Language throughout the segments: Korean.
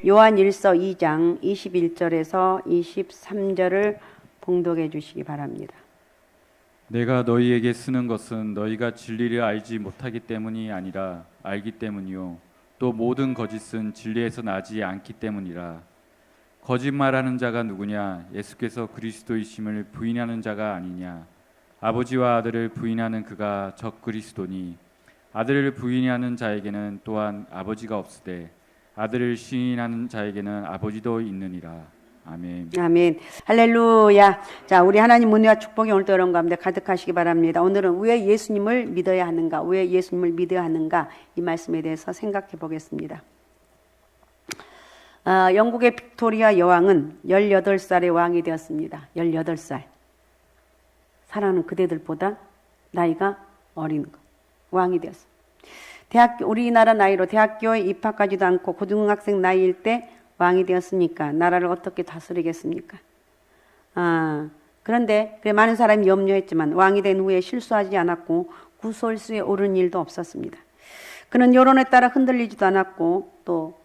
요한 1서 2장 21절에서 23절을 봉독해 주시기 바랍니다. 내가 너희에게 쓰는 것은 너희가 진리를 알지 못하기 때문이 아니라 알기 때문이요 또 모든 거짓은 진리에서 나지 않기 때문이라. 거짓말하는 자가 누구냐? 예수께서 그리스도이심을 부인하는 자가 아니냐? 아버지와 아들을 부인하는 그가 적 그리스도니 아들을 부인하는 자에게는 또한 아버지가 없으되 아들을 시인하는 자에게는 아버지도 있느니라. 아멘. 아멘. 할렐루야. 자, 우리 하나님 은혜와 축복이 오늘도 여러분 가운데 가득하시기 바랍니다. 오늘은 왜 예수님을 믿어야 하는가? 왜 예수님을 믿어야 하는가? 이 말씀에 대해서 생각해 보겠습니다. 영국의 빅토리아 여왕은 18살의 왕이 되었습니다. 18살. 사랑하는 그대들보다 나이가 어린 왕이 되었습니다. 우리나라 나이로 대학교에 입학하지도 않고 고등학생 나이일 때 왕이 되었으니까 나라를 어떻게 다스리겠습니까? 그런데 많은 사람이 염려했지만 왕이 된 후에 실수하지 않았고 구설수에 오른 일도 없었습니다. 그는 여론에 따라 흔들리지도 않았고 또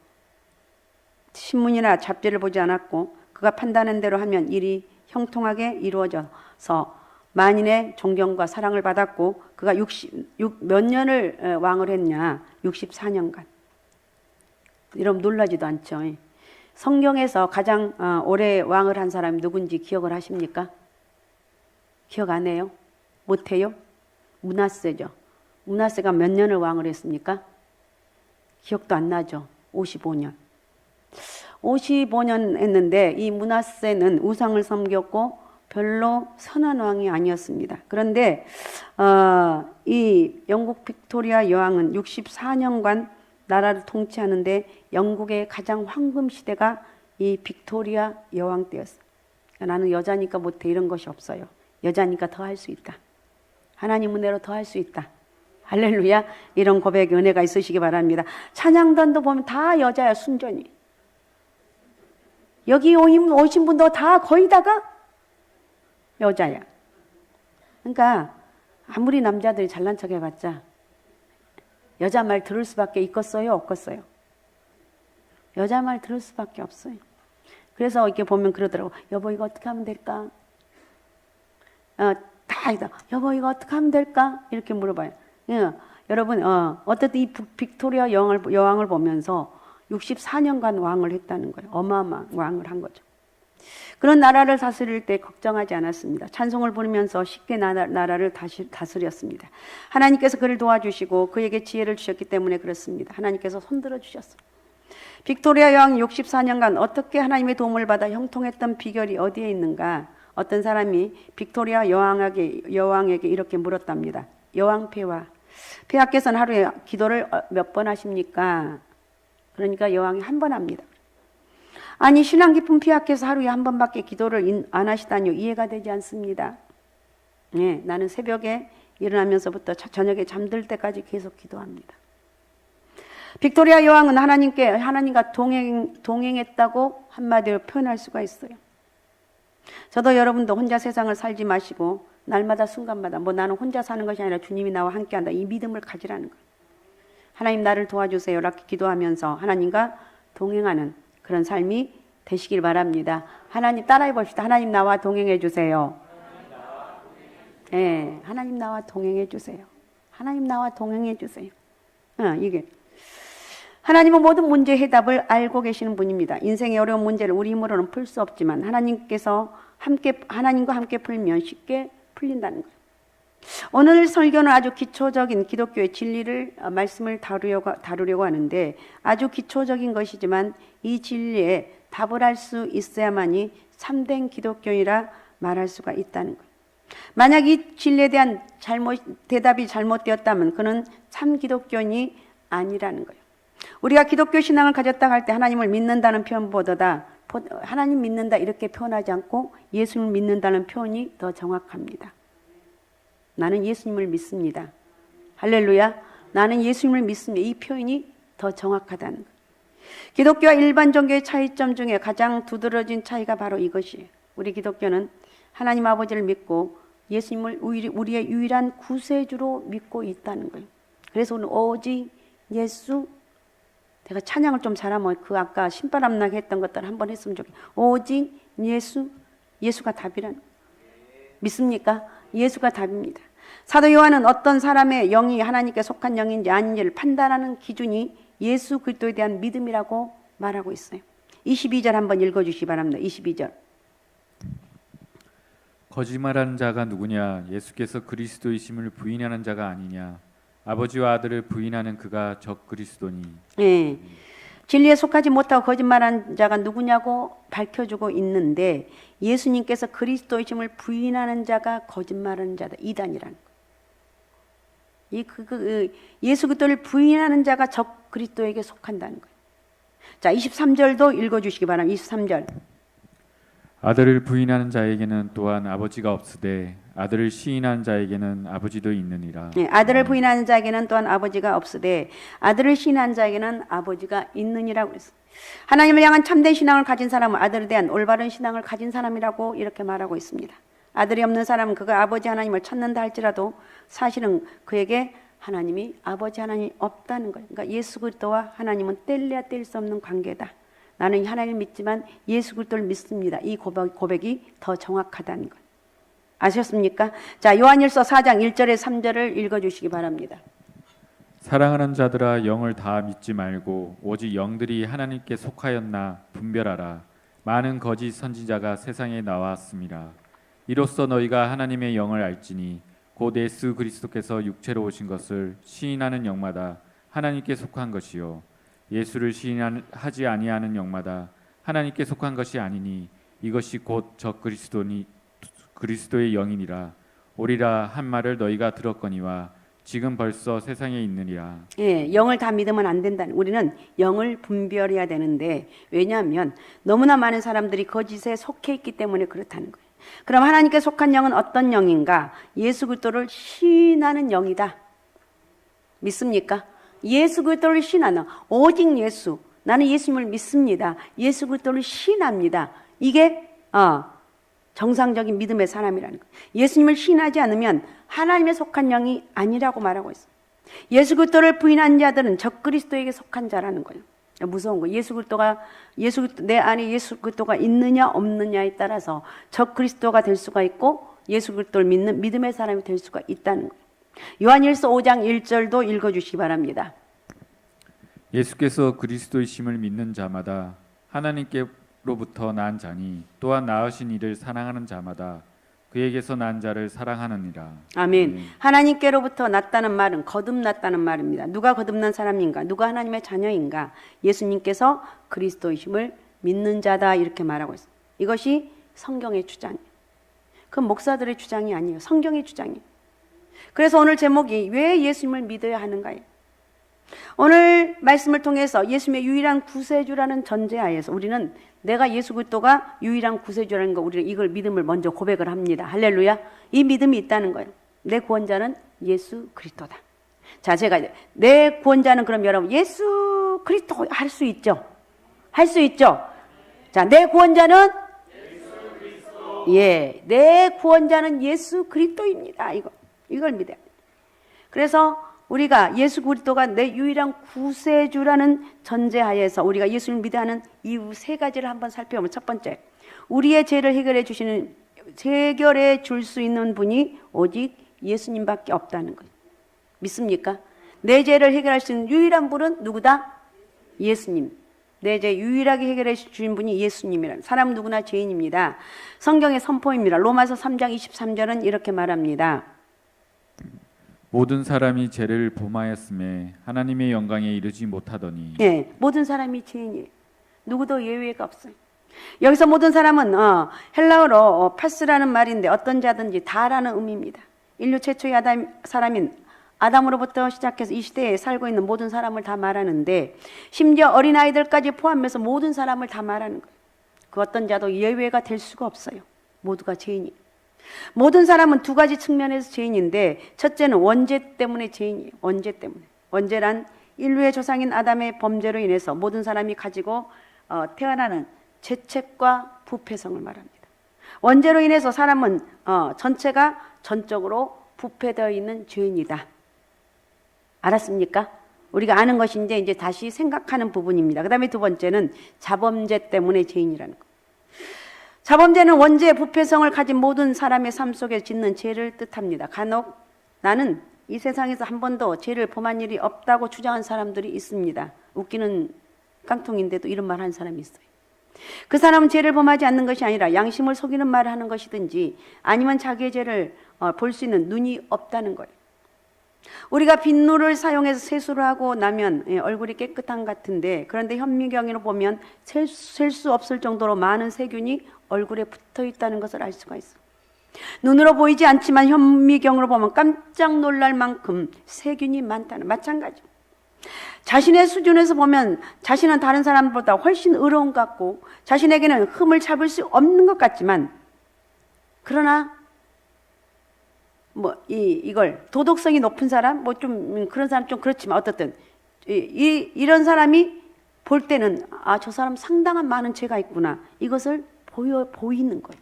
신문이나 잡지를 보지 않았고 그가 판단한 대로 하면 일이 형통하게 이루어져서 만인의 존경과 사랑을 받았고 그가 몇 년을 왕을 했냐? 64년간. 여러분 놀라지도 않죠? 성경에서 가장 오래 왕을 한 사람이 누군지 기억을 하십니까? 기억 안 해요? 못해요? 므낫세죠. 므낫세가 몇 년을 왕을 했습니까? 기억도 안 나죠? 55년. 55년 했는데 이 므낫세는 우상을 섬겼고 별로 선한 왕이 아니었습니다. 그런데 이 영국 빅토리아 여왕은 64년간 나라를 통치하는데 영국의 가장 황금 시대가 이 빅토리아 여왕 때였어요. 나는 여자니까 못해 이런 것이 없어요. 여자니까 더 할 수 있다. 하나님 은혜로 더 할 수 있다. 할렐루야. 이런 고백의 은혜가 있으시기 바랍니다. 찬양단도 보면 다 여자야. 순전히. 여기 오신 분도 다 거의 다가 여자야. 그러니까 아무리 남자들이 잘난 척 해봤자 여자 말 들을 수밖에 있겠어요? 없겠어요? 여자 말 들을 수밖에 없어요. 그래서 이렇게 보면 그러더라고. 여보 이거 어떻게 하면 될까? 여보 이거 어떻게 하면 될까? 이렇게 물어봐요. 여러분 어쨌든 이 빅토리아 여왕을 보면서 64년간 왕을 했다는 거예요. 어마어마한 왕을 한 거죠. 그런 나라를 다스릴 때 걱정하지 않았습니다. 찬송을 부르면서 쉽게 나라를 다스렸습니다. 하나님께서 그를 도와주시고 그에게 지혜를 주셨기 때문에 그렇습니다. 하나님께서 손들어 주셨어요. 빅토리아 여왕이 64년간 어떻게 하나님의 도움을 받아 형통했던 비결이 어디에 있는가? 어떤 사람이 빅토리아 여왕에게 이렇게 물었답니다. 여왕 폐하, 폐하께서는 하루에 기도를 몇 번 하십니까? 그러니까 여왕이 한 번 합니다. 아니 신앙 깊은 폐하께서 하루에 한 번밖에 기도를 안 하시다니요. 이해가 되지 않습니다. 네, 나는 새벽에 일어나면서부터 저녁에 잠들 때까지 계속 기도합니다. 빅토리아 여왕은 하나님과 동행했다고 한마디로 표현할 수가 있어요. 저도 여러분도 혼자 세상을 살지 마시고 날마다 순간마다 나는 혼자 사는 것이 아니라 주님이 나와 함께한다. 이 믿음을 가지라는 거예요. 하나님 나를 도와주세요. 이렇게 기도하면서 하나님과 동행하는 그런 삶이 되시길 바랍니다. 하나님 따라해 봅시다. 하나님 나와 동행해 주세요. 네, 하나님 나와 동행해 주세요. 하나님 나와 동행해 주세요. 이게 하나님은 모든 문제의 해답을 알고 계시는 분입니다. 인생의 어려운 문제를 우리 힘으로는 풀 수 없지만 하나님과 함께 풀면 쉽게 풀린다는 거예요. 오늘 설교는 아주 기초적인 기독교의 진리를 말씀을 다루려고 하는데 아주 기초적인 것이지만 이 진리에 답을 할 수 있어야만이 참된 기독교인이라 말할 수가 있다는 거예요. 만약 이 진리에 대한 대답이 잘못되었다면 그는 참 기독교인이 아니라는 거예요. 우리가 기독교 신앙을 가졌다 할 때 하나님을 믿는다는 표현보다 하나님 믿는다 이렇게 표현하지 않고 예수님을 믿는다는 표현이 더 정확합니다. 나는 예수님을 믿습니다. 할렐루야. 나는 예수님을 믿습니다. 이 표현이 더 정확하다는 거예요. 기독교와 일반 종교의 차이점 중에 가장 두드러진 차이가 바로 이것이에요. 우리 기독교는 하나님 아버지를 믿고 예수님을 우리의 유일한 구세주로 믿고 있다는 거예요. 그래서 오늘 오직 예수 내가 찬양을 좀 잘하면 그 아까 신바람 나게 했던 것들 한번 했으면 좋겠어요. 오직 예수, 예수가 답이라는 거예요. 믿습니까? 예수가 답입니다. 사도 요한은 어떤 사람의 영이 하나님께 속한 영인지 아닌지를 판단하는 기준이 예수 그리스도에 대한 믿음이라고 말하고 있어요. 22절 한번 읽어주시기 바랍니다. 22절. 거짓말하는 자가 누구냐? 예수께서 그리스도이심을 부인하는 자가 아니냐? 아버지와 아들을 부인하는 그가 적 그리스도니. 예. 진리에 속하지 못하고 거짓말하는 자가 누구냐고 밝혀주고 있는데 예수님께서 그리스도이심을 부인하는 자가 거짓말하는 자다. 이단이라는 거예요. 예수 그리스도를 부인하는 자가 적 그리스도에게 속한다는 거예요. 자, 23절도 읽어주시기 바랍니다. 23절. 아들을 부인하는 자에게는 또한 아버지가 없으되 아들을 시인하는 자에게는 아버지도 있느니라. 네, 아들을 부인하는 자에게는 또한 아버지가 없으되 아들을 시인하는 자에게는 아버지가 있느니라고 그랬어요. 하나님을 향한 참된 신앙을 가진 사람은 아들에 대한 올바른 신앙을 가진 사람이라고 이렇게 말하고 있습니다. 아들이 없는 사람은 그가 아버지 하나님을 찾는다 할지라도 사실은 그에게 하나님이 아버지 하나님이 없다는 거예요. 그러니까 예수 그리스도와 하나님은 뗄래야 뗄 수 없는 관계다. 나는 하나님을 믿지만 예수 그리스도를 믿습니다. 이 고백이 더 정확하다는 것. 아셨습니까? 자, 요한일서 4장 1절에 3절을 읽어주시기 바랍니다. 사랑하는 자들아 영을 다 믿지 말고 오직 영들이 하나님께 속하였나 분별하라. 많은 거짓 선지자가 세상에 나왔습니다. 이로써 너희가 하나님의 영을 알지니 곧 예수 그리스도께서 육체로 오신 것을 시인하는 영마다 하나님께 속한 것이요 예수를 시인하지 아니하는 영마다 하나님께 속한 것이 아니니 이것이 곧 적 그리스도의 영이니라. 오리라 한 말을 너희가 들었거니와 지금 벌써 세상에 있느니라. 예, 영을 다 믿으면 안 된다는. 우리는 영을 분별해야 되는데 왜냐하면 너무나 많은 사람들이 거짓에 속해 있기 때문에 그렇다는 거예요. 그럼 하나님께 속한 영은 어떤 영인가? 예수 그리스도를 시인하는 영이다. 믿습니까? 예수 그리스도를 시인하는 오직 예수. 나는 예수님을 믿습니다. 예수 그리스도를 시인합니다. 이게 정상적인 믿음의 사람이라는 거예요. 예수님을 시인하지 않으면 하나님에 속한 영이 아니라고 말하고 있어요. 예수 그리스도를 부인한 자들은 적 그리스도에게 속한 자라는 거예요. 무서운 거예요. 내 안에 예수 그리스도가 있느냐 없느냐에 따라서 적 그리스도가 될 수가 있고 예수 그리스도를 믿는 믿음의 사람이 될 수가 있다는 거예요. 요한일서 5장 1절도 읽어주시기 바랍니다. 예수께서 그리스도이심을 믿는 자마다 하나님께로부터 난 자니 또한 낳으신 이를 사랑하는 자마다 그에게서 난 자를 사랑하느니라. 아멘. 하나님께로부터 났다는 말은 거듭났다는 말입니다. 누가 거듭난 사람인가? 누가 하나님의 자녀인가? 예수님께서 그리스도이심을 믿는 자다 이렇게 말하고 있습니다. 이것이 성경의 주장이에요. 그건 목사들의 주장이 아니에요. 성경의 주장이에요. 그래서 오늘 제목이 왜 예수님을 믿어야 하는가요? 오늘 말씀을 통해서 예수님의 유일한 구세주라는 전제하에서 우리는 내가 예수 그리스도가 유일한 구세주라는 거 우리는 이걸 믿음을 먼저 고백을 합니다. 할렐루야. 이 믿음이 있다는 거예요. 내 구원자는 예수 그리스도다. 자, 제가 내 구원자는 그럼 여러분 예수 그리스도 할 수 있죠? 할 수 있죠? 자, 내 구원자는 예수 그리스도. 예, 내 구원자는 예수 그리스도입니다. 이걸 믿어야 돼요. 그래서 우리가 예수 그리스도가 내 유일한 구세주라는 전제하에서 우리가 예수를 믿어야 하는 이유 세 가지를 한번 살펴보면 첫 번째, 우리의 죄를 해결해 줄 수 있는 분이 오직 예수님밖에 없다는 거예요. 믿습니까? 내 죄를 해결할 수 있는 유일한 분은 누구다? 예수님. 내 죄 유일하게 해결해 주신 분이 예수님이라는. 사람 누구나 죄인입니다. 성경의 선포입니다. 로마서 3장 23절은 이렇게 말합니다. 모든 사람이 죄를 범하였음에 하나님의 영광에 이르지 못하더니. 예, 모든 사람이 죄인이에요. 누구도 예외가 없어요. 여기서 모든 사람은 헬라어로 파스라는 말인데 어떤 자든지 다라는 의미입니다. 인류 최초의 사람인 아담으로부터 시작해서 이 시대에 살고 있는 모든 사람을 다 말하는데 심지어 어린아이들까지 포함해서 모든 사람을 다 말하는 거예요. 그 어떤 자도 예외가 될 수가 없어요. 모두가 죄인이에요. 모든 사람은 두 가지 측면에서 죄인인데 첫째는 원죄 때문에 죄인이에요. 원죄 때문에. 원죄란 인류의 조상인 아담의 범죄로 인해서 모든 사람이 가지고 태어나는 죄책과 부패성을 말합니다. 원죄로 인해서 사람은 전체가 전적으로 부패되어 있는 죄인이다. 알았습니까? 우리가 아는 것인데 이제 다시 생각하는 부분입니다. 그 다음에 두 번째는 자범죄 때문에 죄인이라는 것. 자범죄는 원죄 부패성을 가진 모든 사람의 삶 속에 짓는 죄를 뜻합니다. 간혹 나는 이 세상에서 한 번도 죄를 범한 일이 없다고 주장한 사람들이 있습니다. 웃기는 깡통인데도 이런 말 하는 사람이 있어요. 그 사람은 죄를 범하지 않는 것이 아니라 양심을 속이는 말을 하는 것이든지 아니면 자기의 죄를 볼 수 있는 눈이 없다는 거예요. 우리가 빗물을 사용해서 세수를 하고 나면 얼굴이 깨끗한 것 같은데, 그런데 현미경으로 보면 셀 수 없을 정도로 많은 세균이 얼굴에 붙어 있다는 것을 알 수가 있어. 눈으로 보이지 않지만 현미경으로 보면 깜짝 놀랄 만큼 세균이 많다는, 마찬가지. 자신의 수준에서 보면 자신은 다른 사람보다 훨씬 의로운 것 같고 자신에게는 흠을 잡을 수 없는 것 같지만, 그러나 이걸 도덕성이 높은 사람, 그런 사람 좀 그렇지만 어떻든 이런 사람이 볼 때는 저 사람 상당한 많은 죄가 있구나, 이것을 보이는 거예요.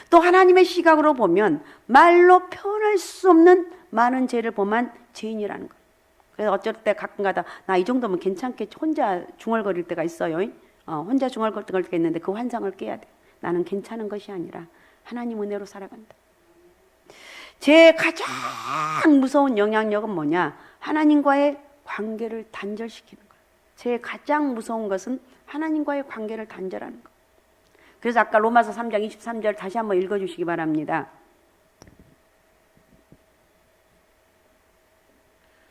또 하나님의 시각으로 보면 말로 표현할 수 없는 많은 죄를 범한 죄인이라는 거예요. 그래서 어쩔 때 가끔가다 나 이 정도면 괜찮겠지, 혼자 중얼거릴 때가 있어요. 혼자 중얼거릴 때가 있는데 그 환상을 깨야 돼. 나는 괜찮은 것이 아니라 하나님 은혜로 살아간다. 제 가장 무서운 영향력은 뭐냐? 하나님과의 관계를 단절시키는 거예요. 제 가장 무서운 것은 하나님과의 관계를 단절하는 거예요. 그래서 아까 로마서 3장 23절 다시 한번 읽어주시기 바랍니다.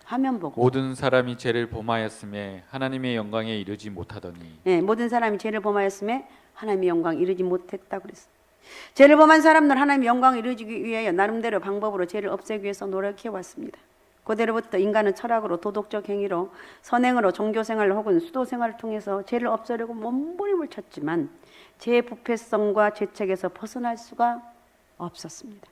화면 보고. 모든 사람이 죄를 범하였음에 하나님의 영광에 이르지 못하더니. 네, 모든 사람이 죄를 범하였음에 하나님의 영광에 이르지 못했다고 그랬어요. 죄를 범한 사람들 하나님의 영광에 이르기 위하여 나름대로 방법으로 죄를 없애기 위해서 노력해 왔습니다. 그대로부터 인간은 철학으로, 도덕적 행위로, 선행으로, 종교생활 혹은 수도생활을 통해서 죄를 없애려고 몸부림을 쳤지만 죄의 부패성과 죄책에서 벗어날 수가 없었습니다.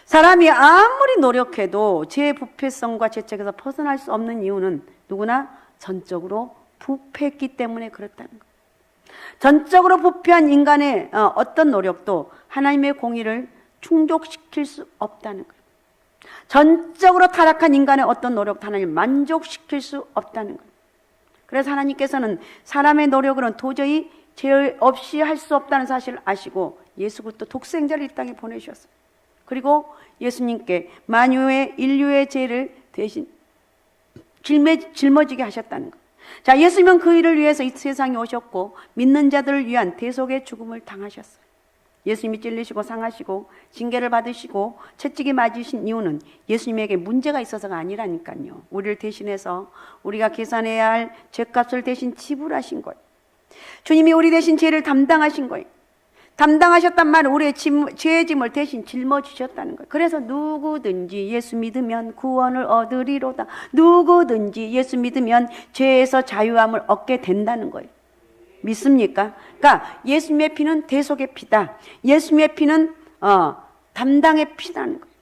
사람이 아무리 노력해도 죄의 부패성과 죄책에서 벗어날 수 없는 이유는 누구나 전적으로 부패했기 때문에 그렇다는 거예요. 전적으로 부패한 인간의 어떤 노력도 하나님의 공의를 충족시킬 수 없다는 거예요. 전적으로 타락한 인간의 어떤 노력도 하나님을 만족시킬 수 없다는 거예요. 그래서 하나님께서는 사람의 노력으로는 도저히 죄 없이 할 수 없다는 사실을 아시고 예수 그리스도 독생자를 이 땅에 보내주셨어요. 그리고 예수님께 만유의 인류의 죄를 대신 짊어지게 하셨다는 것. 자, 예수님은 그 일을 위해서 이 세상에 오셨고 믿는 자들을 위한 대속의 죽음을 당하셨어요. 예수님이 찔리시고 상하시고 징계를 받으시고 채찍이 맞으신 이유는 예수님에게 문제가 있어서가 아니라니까요. 우리를 대신해서 우리가 계산해야 할 죄값을 대신 지불하신 거예요. 주님이 우리 대신 죄를 담당하신 거예요. 담당하셨단 말은 우리의 죄의 짐을 대신 짊어지셨다는 거예요. 그래서 누구든지 예수 믿으면 구원을 얻으리로다. 누구든지 예수 믿으면 죄에서 자유함을 얻게 된다는 거예요. 믿습니까? 그러니까 예수님의 피는 대속의 피다. 예수님의 피는 담당의 피라는 거예요.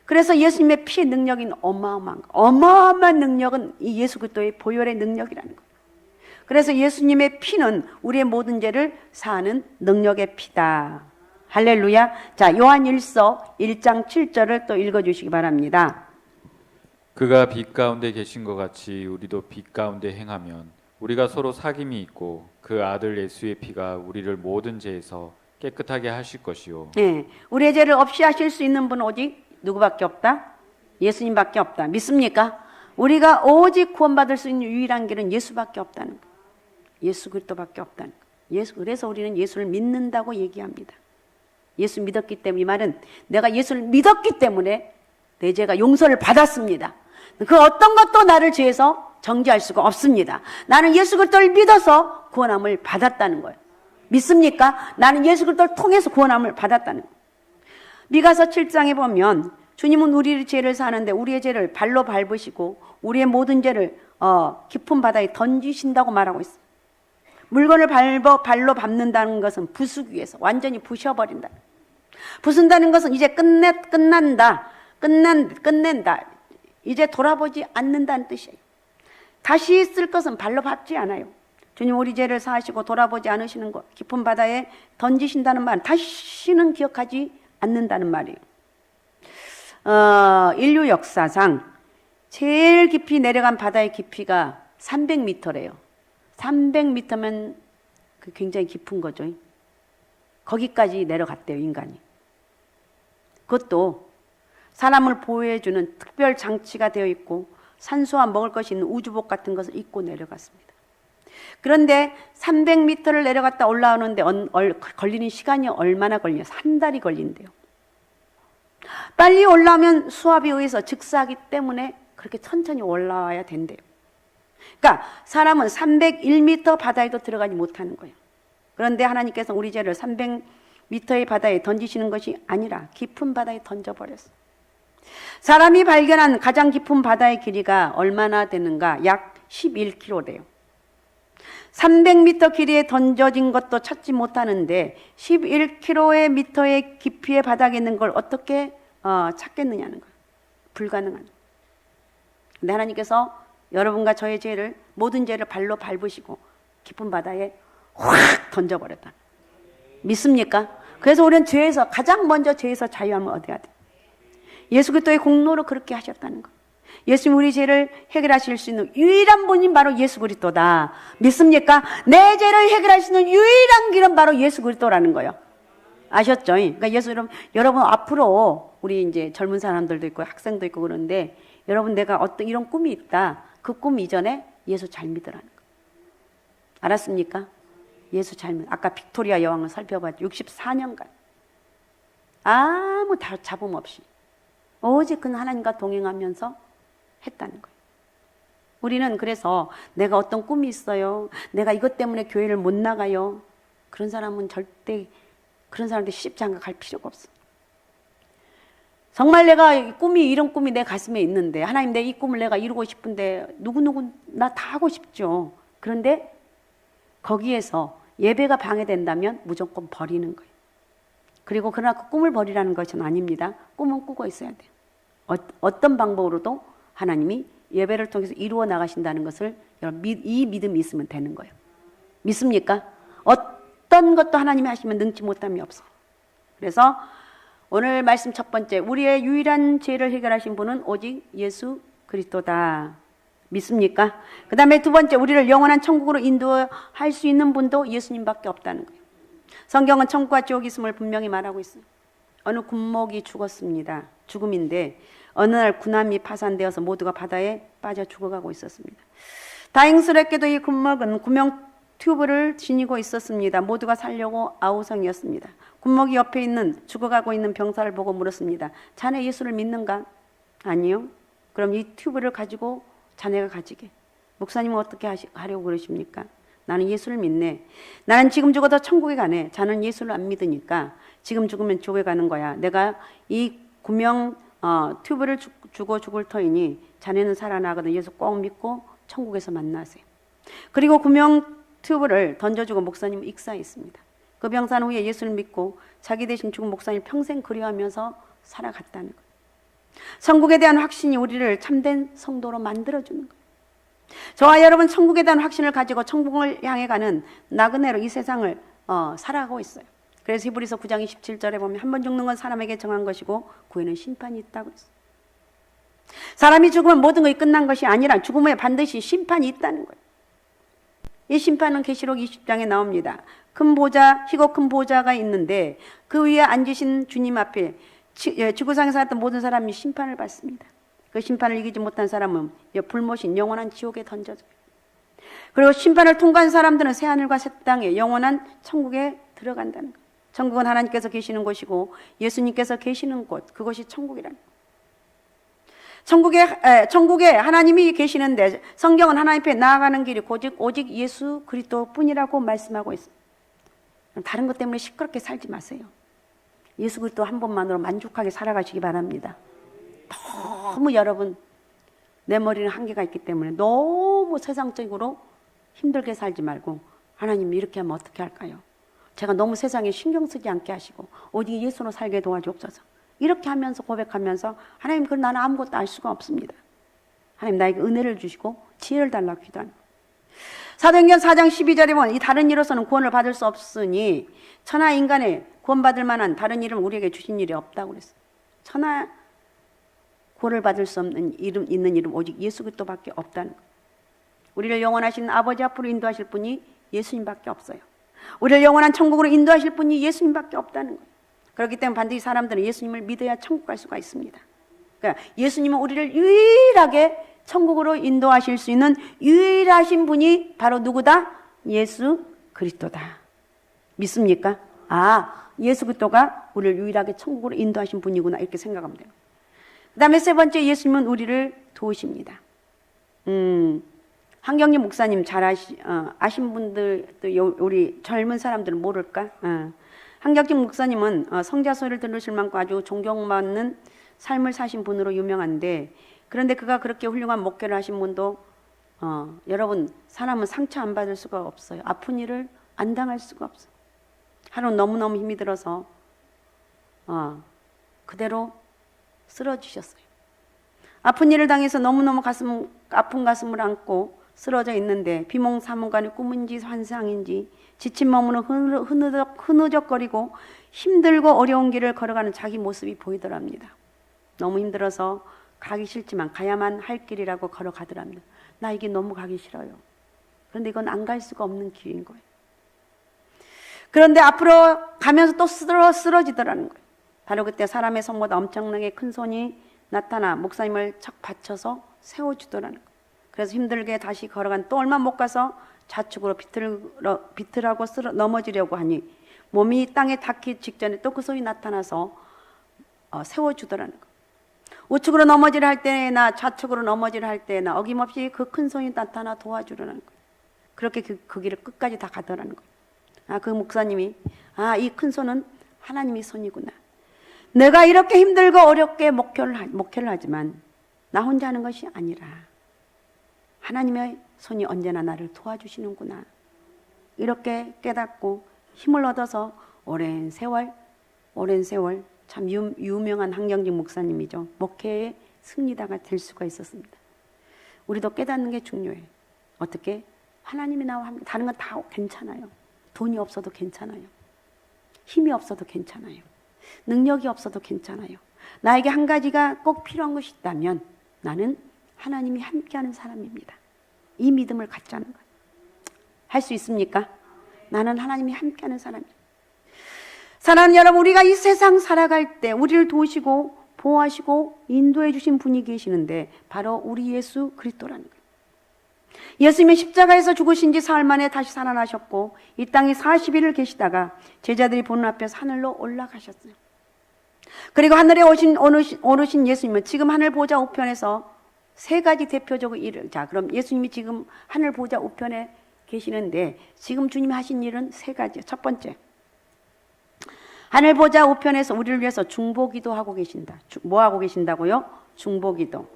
그래서 예수님의 피의 능력은 어마어마한 능력은 이 예수 그리스도의 보혈의 능력이라는 거예요. 그래서 예수님의 피는 우리의 모든 죄를 사하는 능력의 피다. 할렐루야. 자, 요한일서 1장 7절을 또 읽어주시기 바랍니다. 그가 빛 가운데 계신 것 같이 우리도 빛 가운데 행하면 우리가 서로 사귐이 있고 그 아들 예수의 피가 우리를 모든 죄에서 깨끗하게 하실 것이요. 네, 우리의 죄를 없이 하실 수 있는 분은 오직 누구밖에 없다? 예수님밖에 없다. 믿습니까? 우리가 오직 구원받을 수 있는 유일한 길은 예수밖에 없다는 거. 예수 그리스도밖에 없다는 거. 그래서 우리는 예수를 믿는다고 얘기합니다. 예수 믿었기 때문에, 이 말은 내가 예수를 믿었기 때문에 내 죄가 용서를 받았습니다. 그 어떤 것도 나를 죄에서 정죄할 수가 없습니다. 나는 예수 그리스도를 믿어서 구원함을 받았다는 거예요. 믿습니까? 나는 예수 그리스도를 통해서 구원함을 받았다는 거예요. 미가서 7장에 보면 주님은 우리의 죄를 사는데 우리의 죄를 발로 밟으시고 우리의 모든 죄를 깊은 바다에 던지신다고 말하고 있어요. 물건을 발로 밟는다는 것은 부수기 위해서 완전히 부셔버린다. 부순다는 것은 이제 끝낸다. 이제 돌아보지 않는다는 뜻이에요. 다시 쓸 것은 발로 밟지 않아요. 주님 우리 죄를 사하시고 돌아보지 않으시는 것, 깊은 바다에 던지신다는 말은 다시는 기억하지 않는다는 말이에요. 인류 역사상 제일 깊이 내려간 바다의 깊이가 300m래요. 300m면 굉장히 깊은 거죠. 거기까지 내려갔대요, 인간이. 그것도 사람을 보호해주는 특별 장치가 되어 있고 산소와 먹을 것이 있는 우주복 같은 것을 입고 내려갔습니다. 그런데 300m를 내려갔다 올라오는데 걸리는 시간이 얼마나 걸려요? 1달이 걸린대요. 빨리 올라오면 수압에 의해서 즉사하기 때문에 그렇게 천천히 올라와야 된대요. 그러니까 사람은 301m 바다에도 들어가지 못하는 거예요. 그런데 하나님께서 우리 죄를 300m의 바다에 던지시는 것이 아니라 깊은 바다에 던져버렸어요. 사람이 발견한 가장 깊은 바다의 길이가 얼마나 되는가? 약 11km래요. 300m 길이에 던져진 것도 찾지 못하는데 11km의 깊이의 바닥에 있는 걸 어떻게 찾겠느냐는 거예요. 불가능한. 근데 하나님께서 여러분과 저의 죄를, 모든 죄를 발로 밟으시고 깊은 바다에 확 던져버렸다. 믿습니까? 그래서 우리는 죄에서, 가장 먼저 죄에서 자유함을 얻어야 돼. 예수 그리스도의 공로로 그렇게 하셨다는 거. 예수님 우리 죄를 해결하실 수 있는 유일한 분이 바로 예수 그리스도다. 믿습니까? 내 죄를 해결할 수 있는 유일한 길은 바로 예수 그리스도라는 거예요. 아셨죠? 그러니까 여러분 앞으로 우리 이제 젊은 사람들도 있고 학생도 있고 그런데 여러분 내가 어떤 이런 꿈이 있다. 그 꿈 이전에 예수 잘 믿으라는 거. 알았습니까? 예수 잘 믿. 아까 빅토리아 여왕을 살펴봤죠. 64년간 아무 잡음 없이 오직 그 하나님과 동행하면서 했다는 거예요. 우리는 그래서 내가 어떤 꿈이 있어요. 내가 이것 때문에 교회를 못 나가요. 그런 사람은 절대 그런 사람들 십자가 갈 필요가 없어. 정말 내가 이런 꿈이 내 가슴에 있는데 하나님 내 이 꿈을 내가 이루고 싶은데 누구누구 나 다 하고 싶죠. 그런데 거기에서 예배가 방해된다면 무조건 버리는 거예요. 그리고 그러나 그 꿈을 버리라는 것은 아닙니다. 꿈은 꾸고 있어야 돼요. 어떤 방법으로도 하나님이 예배를 통해서 이루어 나가신다는 것을 이 믿음이 있으면 되는 거예요. 믿습니까? 어떤 것도 하나님이 하시면 능치 못함이 없어. 그래서 오늘 말씀 첫 번째, 우리의 유일한 죄를 해결하신 분은 오직 예수 그리스도다. 믿습니까? 그 다음에 두 번째, 우리를 영원한 천국으로 인도할 수 있는 분도 예수님밖에 없다는 거예요. 성경은 천국과 지옥이 있음을 분명히 말하고 있어요. 어느 군목이 죽었습니다. 죽음인데 어느 날 군함이 파산되어서 모두가 바다에 빠져 죽어가고 있었습니다. 다행스럽게도 이 군목은 구명 튜브를 지니고 있었습니다. 모두가 살려고 아우성이었습니다. 군목이 옆에 있는 죽어가고 있는 병사를 보고 물었습니다. 자네 예수를 믿는가? 아니요. 그럼 이 튜브를 가지고 자네가 가지게. 목사님은 어떻게 하려고 그러십니까? 나는 예수를 믿네. 나는 지금 죽어도 천국에 가네. 자는 예수를 안 믿으니까 지금 죽으면 지옥에 가는 거야. 내가 이 구명 튜브를 주고 죽을 터이니 자네는 살아나거든. 예수 꼭 믿고 천국에서 만나세요. 그리고 구명 튜브를 던져주고 목사님은 익사했습니다. 그 병사는 후에 예수를 믿고 자기 대신 죽은 목사님 평생 그리워하면서 살아갔다는 거예요. 천국에 대한 확신이 우리를 참된 성도로 만들어주는 거예요. 저와 여러분 천국에 대한 확신을 가지고 천국을 향해 가는 나그네로 이 세상을 살아가고 있어요. 그래서 히브리서 9장 27절에 보면 한 번 죽는 건 사람에게 정한 것이고 후에는 심판이 있다고 했어요. 사람이 죽으면 모든 것이 끝난 것이 아니라 죽음 후에 반드시 심판이 있다는 거예요. 이 심판은 계시록 20장에 나옵니다. 큰 보좌, 희고 큰 보좌가 있는데 그 위에 앉으신 주님 앞에 지구상에 살았던 모든 사람이 심판을 받습니다. 그 심판을 이기지 못한 사람은 불못인 영원한 지옥에 던져져요. 그리고 심판을 통과한 사람들은 새하늘과 새 땅에 영원한 천국에 들어간다는 거예요. 천국은 하나님께서 계시는 곳이고 예수님께서 계시는 곳, 그것이 천국이라는 거예요. 천국에 하나님이 계시는데 성경은 하나님 앞에 나아가는 길이 오직 예수 그리스도뿐이라고 말씀하고 있어요. 다른 것 때문에 시끄럽게 살지 마세요. 예수 그리스도 한 번만으로 만족하게 살아가시기 바랍니다. 너무 여러분 내 머리는 한계가 있기 때문에 너무 세상적으로 힘들게 살지 말고 하나님 이렇게 하면 어떻게 할까요? 제가 너무 세상에 신경 쓰지 않게 하시고 오직 예수로 살게 도와주옵소서. 이렇게 하면서 고백하면서 하나님 그럼 나는 아무것도 알 수가 없습니다. 하나님 나에게 은혜를 주시고 지혜를 달라고 기도합니다. 사도행전 4장 12절에 보면 이 다른 이로서는 구원을 받을 수 없으니 천하 인간의 구원받을 만한 다른 이름을 우리에게 주신 일이 없다고 그랬어요. 천하 구원을 받을 수 없는 이름, 있는 이름 오직 예수 그리스도밖에 없다는 거예요. 우리를 영원하신 아버지 앞으로 인도하실 분이 예수님밖에 없어요. 우리를 영원한 천국으로 인도하실 분이 예수님밖에 없다는 거예요. 그렇기 때문에 반드시 사람들은 예수님을 믿어야 천국 갈 수가 있습니다. 그러니까 예수님은 우리를 유일하게 천국으로 인도하실 수 있는 유일하신 분이 바로 누구다? 예수 그리스도다. 믿습니까? 아, 예수 그리스도가 우리를 유일하게 천국으로 인도하신 분이구나 이렇게 생각하면 돼요. 그 다음에 세 번째, 예수님은 우리를 도우십니다. 한경림 목사님 잘 아신 분들, 또 우리 젊은 사람들은 모를까? 한경림 목사님은 성자 소리를 들으실 만큼 아주 존경받는 삶을 사신 분으로 유명한데, 그런데 그가 그렇게 훌륭한 목회를 하신 분도 여러분, 사람은 상처 안 받을 수가 없어요. 아픈 일을 안 당할 수가 없어요. 하루 너무너무 힘이 들어서 그대로 쓰러지셨어요. 아픈 일을 당해서 너무너무 아픈 가슴을 안고 쓰러져 있는데 비몽사몽간에 꿈인지 환상인지 지친 몸으로 흐느적거리고 힘들고 어려운 길을 걸어가는 자기 모습이 보이더랍니다. 너무 힘들어서 가기 싫지만 가야만 할 길이라고 걸어가더랍니다. 나 이게 너무 가기 싫어요. 그런데 이건 안 갈 수가 없는 길인 거예요. 그런데 앞으로 가면서 또 쓰러지더라는 거예요. 바로 그때 사람의 손보다 엄청나게 큰 손이 나타나 목사님을 척 받쳐서 세워주더라는 거예요. 그래서 힘들게 다시 걸어간 또 얼마 못 가서 좌측으로 비틀하고 넘어지려고 하니 몸이 땅에 닿기 직전에 또 그 손이 나타나서 세워주더라는 거예요. 우측으로 넘어지려 할 때나 좌측으로 넘어지려 할 때나 어김없이 그 큰 손이 나타나 도와주려는 거예요. 그렇게 그 길을 끝까지 다 가더라는 거예요. 그 목사님이 이 큰 손은 하나님의 손이구나. 내가 이렇게 힘들고 어렵게 목회를 하지만 나 혼자 하는 것이 아니라 하나님의 손이 언제나 나를 도와주시는구나. 이렇게 깨닫고 힘을 얻어서 오랜 세월 참 유명한 한경직 목사님이죠. 목회의 승리다가 될 수가 있었습니다. 우리도 깨닫는 게 중요해요. 어떻게? 하나님이 나와 함께, 다른 건 다 괜찮아요. 돈이 없어도 괜찮아요. 힘이 없어도 괜찮아요. 능력이 없어도 괜찮아요. 나에게 한 가지가 꼭 필요한 것이 있다면 나는 하나님이 함께하는 사람입니다. 이 믿음을 갖자는 거예요. 할 수 있습니까? 나는 하나님이 함께하는 사람입니다. 사랑하는 여러분, 우리가 이 세상 살아갈 때 우리를 도우시고 보호하시고 인도해 주신 분이 계시는데 바로 우리 예수 그리스도라는 거예요. 예수님이 십자가에서 죽으신 지 사흘 만에 다시 살아나셨고 이 땅에 40일을 계시다가 제자들이 보는 앞에서 하늘로 올라가셨어요. 그리고 하늘에 오르신 예수님은 지금 하늘 보좌 우편에서 세 가지 대표적으로 그럼 예수님이 지금 하늘 보좌 우편에 계시는데 지금 주님이 하신 일은 세 가지예요. 첫 번째, 하늘 보좌 우편에서 우리를 위해서 중보기도 하고 계신다. 뭐 하고 계신다고요? 중보기도.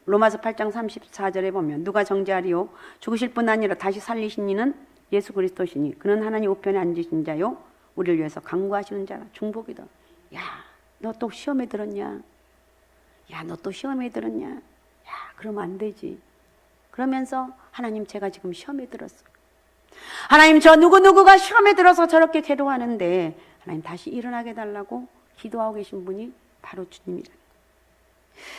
로마서 8장 34절에 보면 누가 정죄하리요? 죽으실 뿐 아니라 다시 살리신 이는 예수 그리스도시니 그는 하나님 우편에 앉으신 자요 우리를 위해서 간구하시는 자라. 중보기도. 야, 너 또 시험에 들었냐? 야, 너 또 시험에 들었냐? 야, 그러면 안 되지. 그러면서 하나님, 제가 지금 시험에 들었어요. 하나님, 저 누구누구가 시험에 들어서 저렇게 괴로워하는데 하나님 다시 일어나게 해달라고 기도하고 계신 분이 바로 주님이라는 거예요.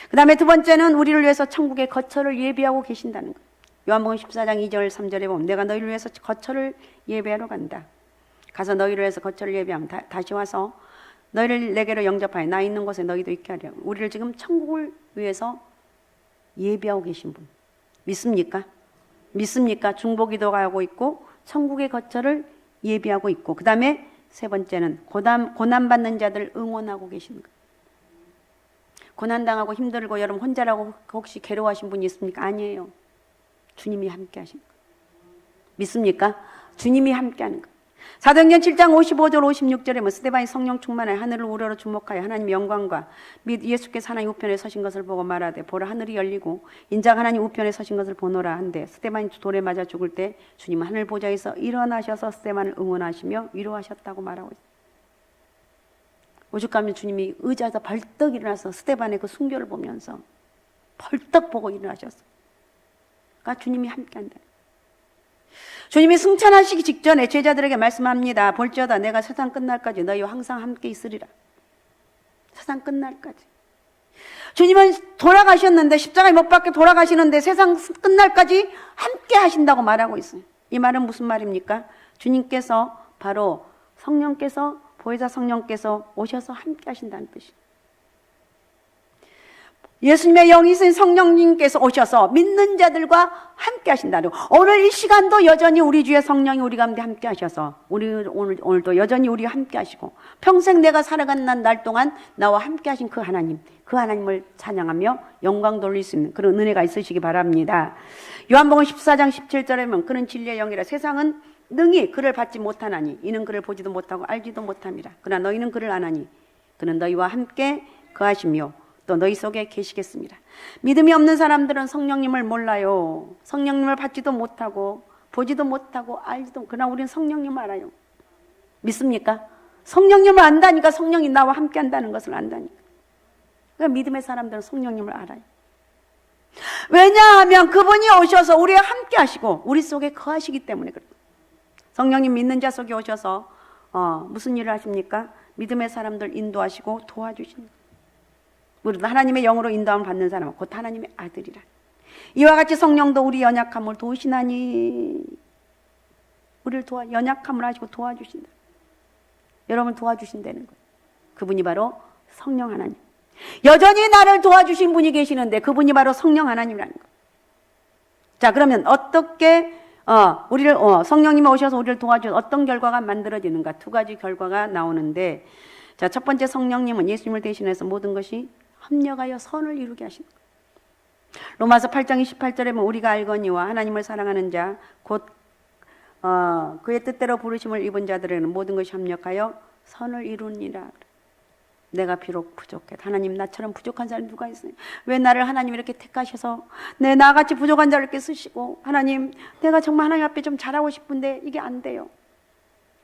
그 다음에 두 번째는 우리를 위해서 천국의 거처를 예비하고 계신다는 거예요. 요한복음 14장 2절 3절에 보면 내가 너희를 위해서 거처를 예비하러 간다. 가서 너희를 위해서 거처를 예비하면 다시 와서 너희를 내게로 영접하여 나 있는 곳에 너희도 있게 하려. 우리를 지금 천국을 위해서 예비하고 계신 분. 믿습니까? 믿습니까? 중보기도가 하고 있고 천국의 거처를 예비하고 있고, 그 다음에 세 번째는 고난받는 자들을 응원하고 계시는 거예요. 고난당하고 힘들고 여러분 혼자라고 혹시 괴로워하신 분이 있습니까? 아니에요. 주님이 함께 하신 거예요. 믿습니까? 주님이 함께 하는 거예요. 사도행전 7장 55절 56절에 보면 스데반이 성령 충만하여 하늘을 우러러 주목하여 하나님의 영광과 및 예수께서 하나님 우편에 서신 것을 보고 말하되 보라 하늘이 열리고 인자가 하나님 우편에 서신 것을 보노라 한데 스데반이 돌에 맞아 죽을 때 주님은 하늘 보좌에서 일어나셔서 스데반을 응원하시며 위로하셨다고 말하고 있어요. 오죽하면 주님이 의자에서 벌떡 일어나서 스데반의 그 순교를 보면서 벌떡 보고 일어나셨어요. 그러니까 주님이 함께한다. 주님이 승천하시기 직전에 제자들에게 말씀합니다. 볼지어다 내가 세상 끝날까지 너희와 항상 함께 있으리라. 세상 끝날까지. 주님은 돌아가셨는데 십자가에 못 박혀 돌아가시는데 세상 끝날까지 함께 하신다고 말하고 있어요. 이 말은 무슨 말입니까? 주님께서 바로 성령께서 보혜사 성령께서 오셔서 함께 하신다는 뜻이에요. 예수님의 영이신 성령님께서 오셔서 믿는 자들과 함께 하신다는 거예요. 오늘 이 시간도 여전히 우리 주의 성령이 우리 가운데 함께 하셔서 오늘도 여전히 우리와 함께 하시고 평생 내가 살아간 날 동안 나와 함께 하신 그 하나님을 찬양하며 영광 돌릴 수 있는 그런 은혜가 있으시기 바랍니다. 요한복음 14장 17절에 보면 그는 진리의 영이라 세상은 능히 그를 받지 못하나니 이는 그를 보지도 못하고 알지도 못함이라. 그러나 너희는 그를 아나니 그는 너희와 함께 거하시며 또 너희 속에 계시겠습니다. 믿음이 없는 사람들은 성령님을 몰라요. 성령님을 받지도 못하고 보지도 못하고 알지도. 그러나 우리는 성령님을 알아요. 믿습니까? 성령님을 안다니까 성령이 나와 함께 한다는 것을 안다니까. 그러니까 믿음의 사람들은 성령님을 알아요. 왜냐하면 그분이 오셔서 우리와 함께 하시고 우리 속에 거하시기 때문에 그래요. 성령님 믿는 자 속에 오셔서 무슨 일을 하십니까? 믿음의 사람들 인도하시고 도와주시는 거예요. 우리도 하나님의 영으로 인도함을 받는 사람은 곧 하나님의 아들이라. 이와 같이 성령도 우리 연약함을 도우시나니 우리를 연약함을 하시고 도와주신다. 여러분을 도와주신다는 거예요. 그분이 바로 성령 하나님. 여전히 나를 도와주신 분이 계시는데 그분이 바로 성령 하나님이라는 거예요. 자, 그러면 어떻게 우리를 성령님이 오셔서 우리를 도와주셔서 어떤 결과가 만들어지는가? 두 가지 결과가 나오는데, 자, 첫 번째 성령님은 예수님을 대신해서 모든 것이 합력하여 선을 이루게 하시는 거예요. 로마서 8장 28절에 보면 우리가 알거니와 하나님을 사랑하는 자 곧 그의 뜻대로 부르심을 입은 자들에게는 모든 것이 합력하여 선을 이루니라. 내가 비록 부족해. 하나님 나처럼 부족한 사람이 누가 있어요? 왜 나를 하나님 이렇게 택하셔서 나같이 부족한 자를 이렇게 쓰시고 하나님 내가 정말 하나님 앞에 좀 잘하고 싶은데 이게 안 돼요.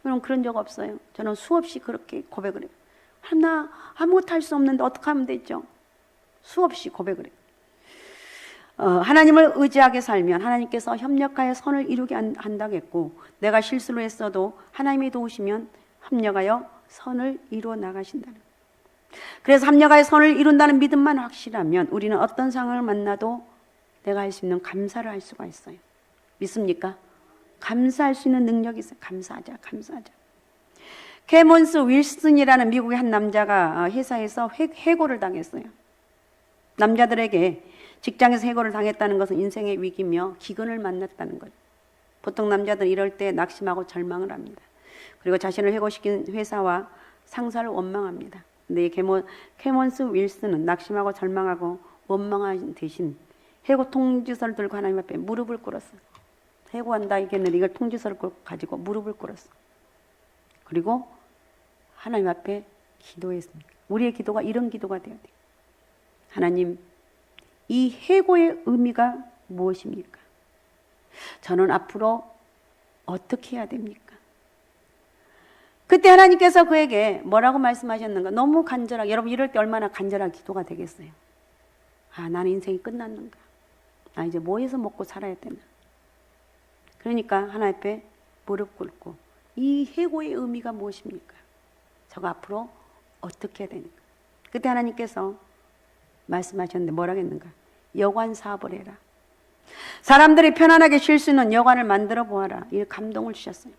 여러분 그런 적 없어요? 저는 수없이 그렇게 고백을 해요. 나 아무것도 할 수 없는데 어떻게 하면 되죠? 수없이 고백을 해요. 하나님을 의지하게 살면 하나님께서 협력하여 선을 이루게 한다고 했고 내가 실수를 했어도 하나님이 도우시면 합력하여 선을 이루어 나가신다는 거예요. 그래서 합력하여 선을 이룬다는 믿음만 확실하면 우리는 어떤 상황을 만나도 내가 할 수 있는 감사를 할 수가 있어요. 믿습니까? 감사할 수 있는 능력이 있어요. 감사하자. 케몬스 윌슨이라는 미국의 한 남자가 회사에서 해고를 당했어요. 남자들에게 직장에서 해고를 당했다는 것은 인생의 위기며 기근을 만났다는 거예요. 보통 남자들은 이럴 때 낙심하고 절망을 합니다. 그리고 자신을 해고시킨 회사와 상사를 원망합니다. 근데 케몬스 윌슨은 낙심하고 절망하고 원망한 대신 해고 통지서를 들고 하나님 앞에 무릎을 꿇었어요. 해고한다 이겠는데 이걸 통지서를 가지고 무릎을 꿇었어. 그리고 하나님 앞에 기도했습니다. 우리의 기도가 이런 기도가 되어야 돼요. 하나님, 이 해고의 의미가 무엇입니까? 저는 앞으로 어떻게 해야 됩니까? 그때 하나님께서 그에게 뭐라고 말씀하셨는가? 너무 간절하게, 여러분 이럴 때 얼마나 간절한 기도가 되겠어요? 나는 인생이 끝났는가? 나 이제 뭐 해서 먹고 살아야 되나? 그러니까 하나님 앞에 무릎 꿇고 이 해고의 의미가 무엇입니까? 저가 앞으로 어떻게 해야 되는가? 그때 하나님께서 말씀하셨는데 뭐라고 했는가? 여관 사업을 해라. 사람들이 편안하게 쉴 수 있는 여관을 만들어 보아라. 이 감동을 주셨어요.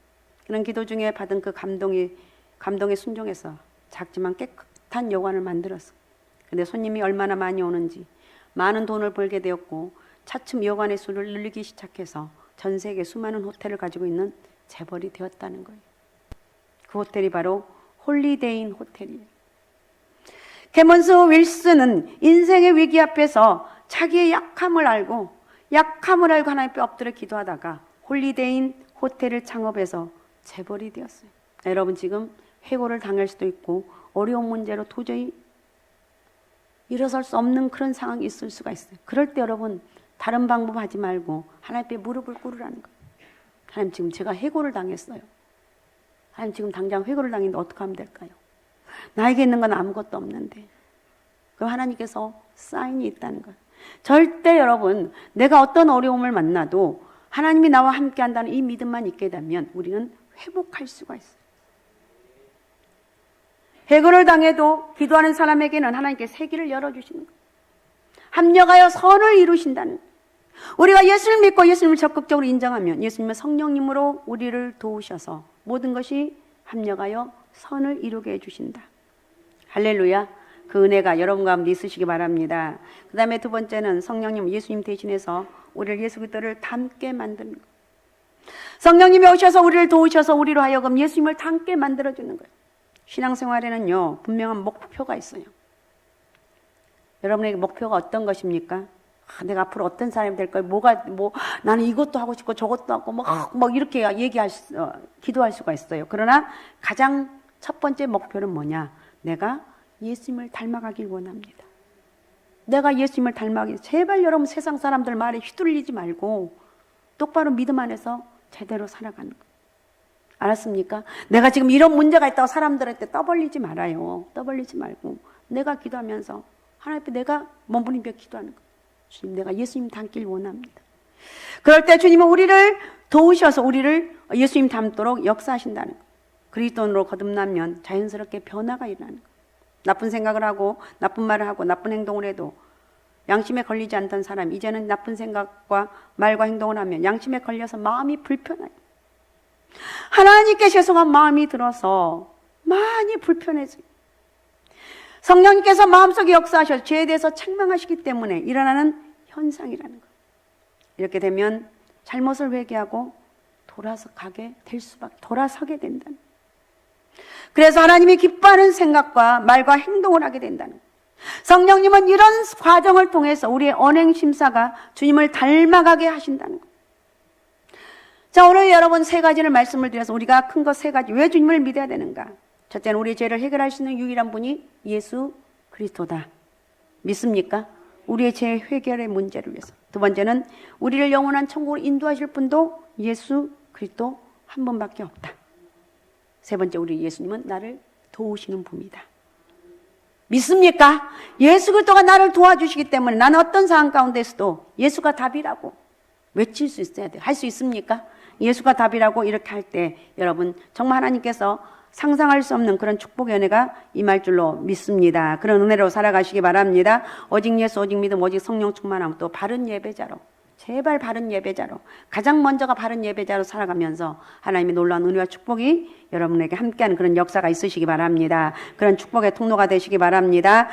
그런 기도 중에 받은 그 감동에 순종해서 작지만 깨끗한 여관을 만들었어. 근데 손님이 얼마나 많이 오는지 많은 돈을 벌게 되었고 차츰 여관의 수를 늘리기 시작해서 전 세계 수많은 호텔을 가지고 있는 재벌이 되었다는 거예요. 그 호텔이 바로 홀리데이인 호텔이에요. 케몬스 윌슨은 인생의 위기 앞에서 자기의 약함을 알고 하나님 앞에 엎드려 기도하다가 홀리데이인 호텔을 창업해서 재벌이 되었어요. 여러분 지금 해고를 당할 수도 있고 어려운 문제로 도저히 일어설 수 없는 그런 상황이 있을 수가 있어요. 그럴 때 여러분 다른 방법 하지 말고 하나님 앞에 무릎을 꿇으라는 거예요. 하나님 지금 제가 해고를 당했어요. 하나님 지금 당장 해고를 당했는데 어떻게 하면 될까요? 나에게 있는 건 아무것도 없는데. 그럼 하나님께서 사인이 있다는 거예요. 절대 여러분 내가 어떤 어려움을 만나도 하나님이 나와 함께 한다는 이 믿음만 있게 되면 우리는 회복할 수가 있어요. 해고를 당해도 기도하는 사람에게는 하나님께 새 길을 열어주시는 거예요. 합력하여 선을 이루신다는 거예요. 우리가 예수를 믿고 예수님을 적극적으로 인정하면 예수님은 성령님으로 우리를 도우셔서 모든 것이 합력하여 선을 이루게 해주신다. 할렐루야. 그 은혜가 여러분 가운데 있으시기 바랍니다. 그 다음에 두 번째는 성령님, 예수님 대신해서 우리를 예수 그리스도를 닮게 만드는 거예요. 성령님이 오셔서 우리를 도우셔서 우리로 하여금 예수님을 닮게 만들어주는 거예요. 신앙생활에는요, 분명한 목표가 있어요. 여러분에게 목표가 어떤 것입니까? 내가 앞으로 어떤 사람이 될 거야? 나는 이것도 하고 싶고 저것도 하고 이렇게 기도할 수가 있어요. 그러나 가장 첫 번째 목표는 뭐냐? 내가 예수님을 닮아가길 원합니다. 내가 예수님을 닮아가길. 제발 여러분 세상 사람들 말에 휘둘리지 말고 똑바로 믿음 안에서 제대로 살아가는 거예요. 알았습니까? 내가 지금 이런 문제가 있다고 사람들한테 떠벌리지 말아요. 떠벌리지 말고 내가 기도하면서 하나님 앞에 내가 몸부림쳐 기도하는 거예요. 주님, 내가 예수님 닮길 원합니다. 그럴 때 주님은 우리를 도우셔서 우리를 예수님 닮도록 역사하신다는 거예요. 그리스도인으로 거듭나면 자연스럽게 변화가 일어나는 거예요. 나쁜 생각을 하고 나쁜 말을 하고 나쁜 행동을 해도 양심에 걸리지 않던 사람, 이제는 나쁜 생각과 말과 행동을 하면 양심에 걸려서 마음이 불편해요. 하나님께 죄송한 마음이 들어서 많이 불편해져요. 성령님께서 마음속에 역사하셔서 죄에 대해서 책망하시기 때문에 일어나는 현상이라는 거예요. 이렇게 되면 잘못을 회개하고 돌아서게 된다는 거예요. 그래서 하나님이 기뻐하는 생각과 말과 행동을 하게 된다는 거예요. 성령님은 이런 과정을 통해서 우리의 언행심사가 주님을 닮아가게 하신다는 거예요. 자, 오늘 여러분 세 가지를 말씀을 드려서 우리가 큰 것 세 가지, 왜 주님을 믿어야 되는가? 첫째는 우리의 죄를 해결할 수 있는 유일한 분이 예수 그리스도다. 믿습니까? 우리의 죄 해결의 문제를 위해서. 두 번째는 우리를 영원한 천국으로 인도하실 분도 예수 그리스도 한 분밖에 없다. 세 번째, 우리 예수님은 나를 도우시는 분이다. 믿습니까? 예수 그리스도가 나를 도와주시기 때문에 나는 어떤 상황 가운데서도 예수가 답이라고 외칠 수 있어야 돼요. 할 수 있습니까? 예수가 답이라고 이렇게 할 때 여러분 정말 하나님께서 상상할 수 없는 그런 축복의 은혜가 임할 줄로 믿습니다. 그런 은혜로 살아가시기 바랍니다. 오직 예수, 오직 믿음, 오직 성령 충만함, 또 바른 예배자로, 제발 바른 예배자로, 가장 먼저가 바른 예배자로 살아가면서 하나님의 놀라운 은혜와 축복이 여러분에게 함께하는 그런 역사가 있으시기 바랍니다. 그런 축복의 통로가 되시기 바랍니다.